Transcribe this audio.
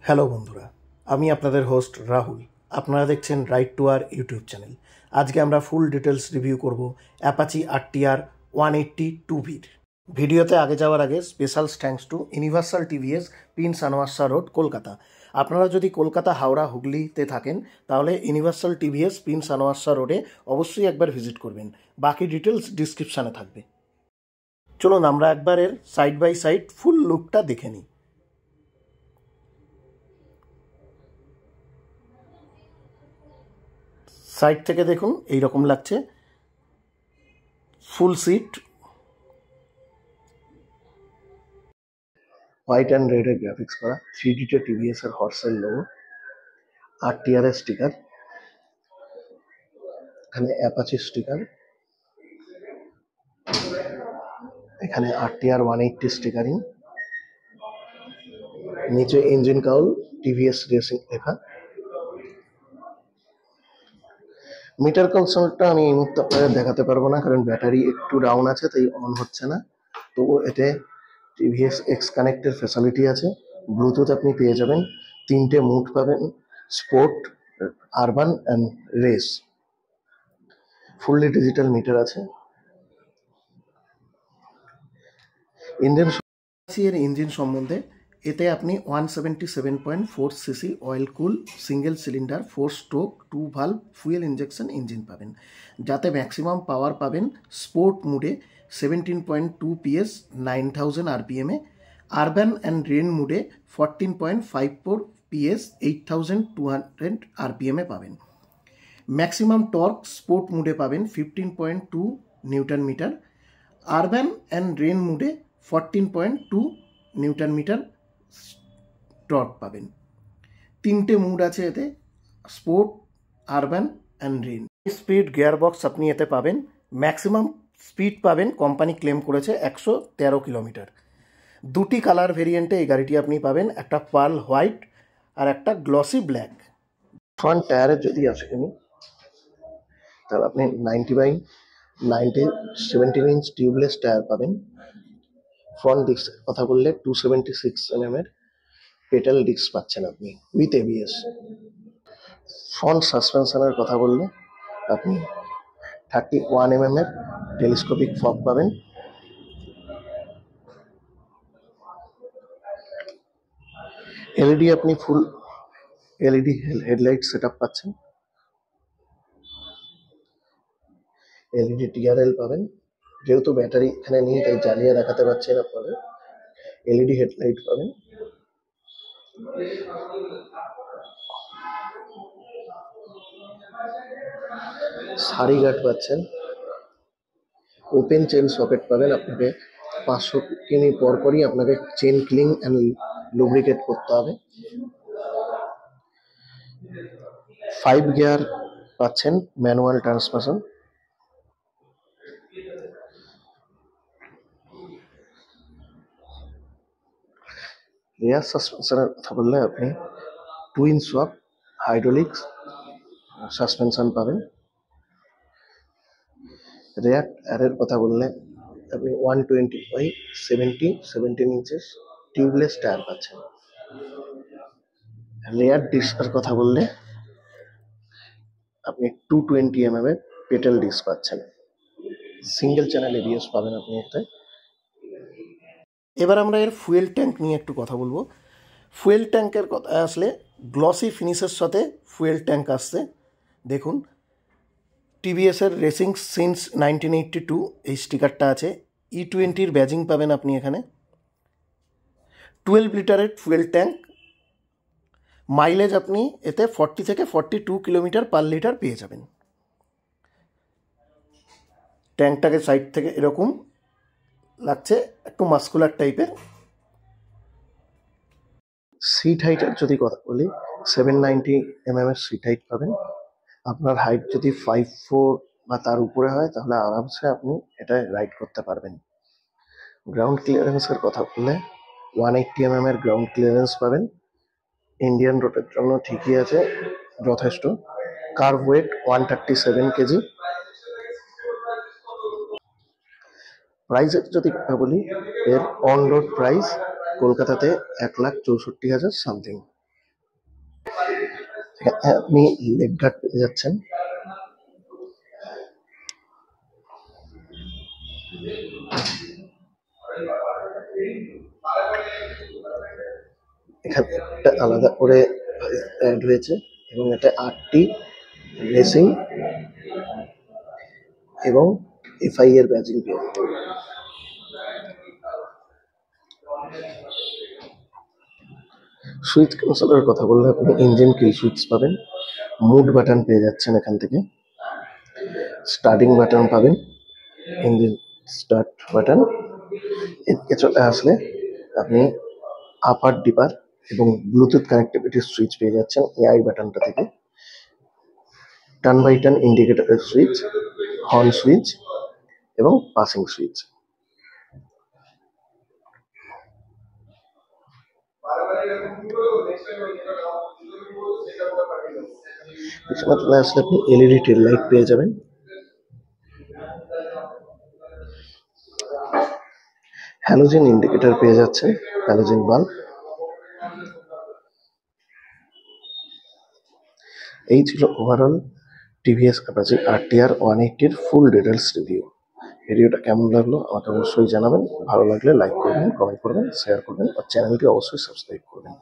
Hello বন্ধুরা, আমি আপনাদের হোস্ট রাহুল। আপনারা দেখছেন right to R YouTube channel. আজকে আমরা ফুল ডিটেলস রিভিউ করব অ্যাপাচি RTR 180 2Vর। ভিডিওতে আগে যাওয়ার আগে special thanks to universal TVS, prince Anwarshah road, Kolkata. আপনারা যদি কলকাতা, হাওড়া, হুগলিতে থাকেন তাহলে ইউনিভার্সাল টিভিএস, প্রিন্স আনোয়ারশা রোডে অবশ্যই একবার ভিজিট করবেন। বাকি ডিটেলস ডিসক্রিপশানে থাকবে। চলুন আমরা একবার এর সাইড বাই সাইড ফুল লুকটা দেখে নিই। সাইড থেকে দেখুন এই রকম লাগছে, ফুল সিট, হোয়াইট অ্যান্ড রেডের গ্রাফিক্স করা, 3Dতে টিভিএস এর হর্সের লোগো, RTR এর স্টিকার, এখানে অ্যাপাচি স্টিকার, এখানে RTR 180 স্টিকারিং, নিচে ইঞ্জিন কাউল, টিভিএস রেসিং লেখা। মিটার কনসোলটা আমি এই মুহূর্তে আপনাদের দেখাতে পারবো না, কারণ ব্যাটারি একটু ডাউন আছে, তাই অন হচ্ছে না। তো এতে টিভিএস এক্স কানেক্টের ফ্যাসিলিটি আছে, ব্লুটুথ আপনি পেয়ে যাবেন, 3টে মুড পাবেন, sport, urban and race. Fully digital meter আছে। ইঞ্জিন সম্বন্ধে, এতে আপনি 177.4 সিসি অয়েল কুল single cylinder 4 stroke 2 valve fuel injection engine পাবেন, যাতে ম্যাক্সিমাম পাওয়ার পাবেন স্পোর্ট মুডে 17.2 PS 9000 RPM-এ, আরবান অ্যান্ড রেন মুডে 14.54 PS 8200 RPM-এ পাবেন। ম্যাক্সিমাম টর্ক স্পোর্ট মুডে পাবেন 15.2 newton metre, urban and rain মুডে 14.2 নিউটন মিটার টর্ক পাবেন। 3টে মুড আছে এতে, sport, urban and rain. Speed gearbox আপনি এতে পাবেন, ম্যাক্সিমাম স্পিড পাবেন কোম্পানি ক্লেম করেছে 113 কিলোমিটার। 2টি কালার ভেরিয়েন্টে এই গাড়িটি আপনি পাবেন, একটা পার্ল হোয়াইট আর একটা গ্লসি ব্ল্যাক। ফ্রন্ট টায়ারের যদি আসে তাহলে আপনি 90/90 17 ইঞ্চ টিউবলেস টায়ার পাবেন। ফ্রন্ট ডিস্কের কথা বললে 276 mm-এর পেটাল ডিস্ক পাচ্ছেন আপনি উইথ ABS। ফ্রন্ট সাসপেনশনের কথা বললে আপনি 31 mm-এর টেলিস্কোপিক ফগ পাবেন। এলইডি আপনি ফুল এলইডি হেডলাইট সেটআপ পাচ্ছেন। এলইডি TRL পাবেন, যেহেতু ব্যাটারি এখানে নেই তাই জ্বালিয়ে দেখাতে পারছি না আপনাদের। এলইডি হেডলাইট পাবেন। সারি গার্ড পাচ্ছেন, ওপেন চেন সকেট পাবেন। আপনাকে 500 কিমি পরপরই আপনাকে চেন ক্লিন অ্যান্ড লুব্রিকেট করতে হবে। 5 গিয়ার পাচ্ছেন, ম্যানুয়াল ট্রান্সমিশন। রেয়ার সাসপেনশনের কথা বললে আপনি টুইন সোয়াপ হাইড্রোলিক্স সাসপেনশন পাবেন। রেয়ার টায়ারের কথা বললে আপনি 120/70 17 ইঞ্চেস টিউবলেস টায়ার পাচ্ছেন। রেয়ার ডিস্কের কথা বললে আপনি 220 mm-এর পেটাল ডিস্ক পাচ্ছেন। সিঙ্গেল চ্যানেল ABS পাবেন আপনি এতে। এবার আমরা এর ফুয়েল ট্যাঙ্ক নিয়ে একটু কথা বলবো। ফুয়েল ট্যাঙ্কের কথা আসলে গ্লসি ফিনিশের সাথে ফুয়েল ট্যাঙ্ক আসছে। দেখুন, টিভিএসের রেসিং সিন্স 1982 এই স্টিকারটা আছে। E20-র ব্যাজিং পাবেন আপনি এখানে। 12 লিটারের ফুয়েল ট্যাঙ্ক, মাইলেজ আপনি এতে 40 থেকে 42 কিলোমিটার পার লিটার পেয়ে যাবেন। ট্যাঙ্কটাকে সাইড থেকে এরকম লাগছে, একটু মাস্কুলার টাইপের। সিট হাইটের যদি কথা বলি 790 mm-এর সিট হাইট পাবেন। আপনার হাইট যদি 5'4" বা তার উপরে হয় তাহলে আরামসে আপনি এটা রাইড করতে পারবেন। গ্রাউন্ড ক্লিয়ারেন্সের কথা বললে 180 mm-এর গ্রাউন্ড ক্লিয়ারেন্স পাবেন। ইন্ডিয়ান রোডের জন্য ঠিকই আছে, যথেষ্ট। Kerb weight 137 KG. প্রাইসের যদি কথা বলি, এর অন রোড প্রাইস কলকাতাতে 1,64,000 সামথিং। এখানে আপনি লেগ গার্ড পেয়ে যাচ্ছেন। এখানে একটা আলাদা করে অ্যাড হয়েছে এবং এটা 8টি রেসিং এবং এফআই এর ব্যাজিং পেয়ে যাবেন। সুইচ কনসোলের কথা বললে আপনি ইঞ্জিন কিল সুইচ পাবেন, মুড বাটন পেয়ে যাচ্ছেন এখান থেকে, স্টার্টিং বাটন পাবেন, ইঞ্জিন স্টার্ট বাটন। এদিকে চলে আসলে আপনি আপার ডিপার এবং ব্লুটুথ কানেক্টিভিটি সুইচ পেয়ে যাচ্ছেন এআই বাটনটা থেকে, টার্ন বাই টার্ন ইন্ডিকেটরের সুইচ, হর্ন সুইচ এবং পাসিং সুইচ। পিছনে চলে আসলে আপনি এলইডি টেল লাইট পেয়ে যাবেন, হ্যালোজেন ইন্ডিকেটর পেয়ে যাচ্ছেন, হ্যালোজেন বাল্ব। এই ছিল ওভারঅল টিভিএস অ্যাপাচি RTR 180-র ফুল ডিটেলস রিভিউ। ভিডিওটা কেমন লাগলো আমাকে অবশ্যই জানাবেন। ভালো লাগলে লাইক করবেন, কমেন্ট করবেন, শেয়ার করবেন আর চ্যানেলটি অবশ্যই সাবস্ক্রাইব করবেন।